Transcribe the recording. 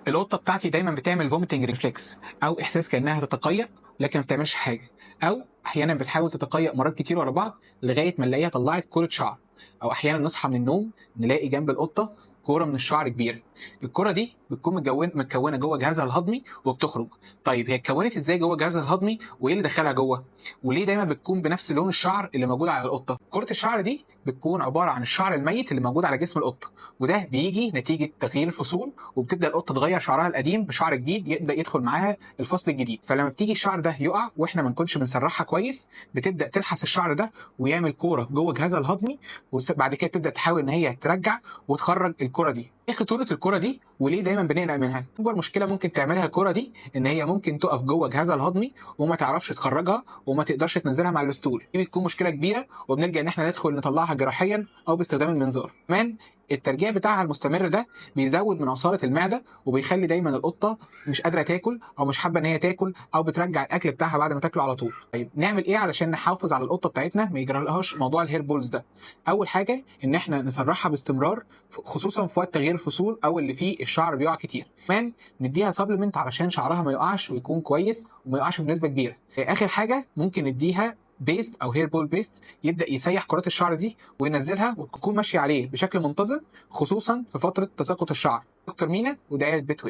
القطه بتاعتي دايما بتعمل فوميتنج ريفلكس او احساس كانها تتقيأ لكن ما بتعملش حاجه، او احيانا بتحاول تتقيأ مرات كتير ورا بعض لغايه ما نلاقيها طلعت كوره شعر، او احيانا نصحى من النوم نلاقي جنب القطه كوره من الشعر كبيره. الكوره دي بتكون متكونه جوه جهازها الهضمي وبتخرج. طيب هي اتكونت ازاي جوه جهازها الهضمي وايه اللي دخلها جوه؟ وليه دايما بتكون بنفس لون الشعر اللي موجود على القطه؟ كره الشعر دي بتكون عباره عن الشعر الميت اللي موجود على جسم القطه، وده بيجي نتيجه تغيير الفصول، وبتبدا القطه تغير شعرها القديم بشعر جديد يبدا يدخل معاها الفصل الجديد. فلما بتيجي الشعر ده يقع واحنا ما نكونش بنسرحها كويس، بتبدا تلحس الشعر ده ويعمل كوره جوه جهازها الهضمي، وبعد كده تبدا تحاول ان هي ترجع وتخرج الكوره دي. ايه خطوره الكوره دي وليه دايما بنقلق منها؟ اكبر مشكله ممكن تعملها الكوره دي ان هي ممكن تقف جوه جهازها الهضمي وما تعرفش تخرجها وما تقدرش تنزلها مع الاسطول. دي بتكون مشكله كبيره وبنلجا ان احنا ندخل نطلعها جراحيا او باستخدام المنظار. كمان الترجيع بتاعها المستمر ده بيزود من عصاره المعده وبيخلي دايما القطه مش قادره تاكل او مش حابه ان هي تاكل او بترجع الاكل بتاعها بعد ما تاكله على طول. طيب نعمل ايه علشان نحافظ على القطه بتاعتنا ما يجرالهاش موضوع الهير بولز ده؟ اول حاجه ان احنا نسرحها باستمرار، خصوصا في وقت تغيير الفصول او اللي فيه الشعر بيقع كتير. كمان نديها سبلمنت علشان شعرها ما يقعش ويكون كويس وما يقعش بنسبه كبيره. اخر حاجه ممكن نديها بيست او هير بول بيست يبدا يسيح كرات الشعر دي وينزلها وتكون ماشيه عليه بشكل منتظم، خصوصا في فتره تساقط الشعر. دكتور مينا ودايره بيت وي.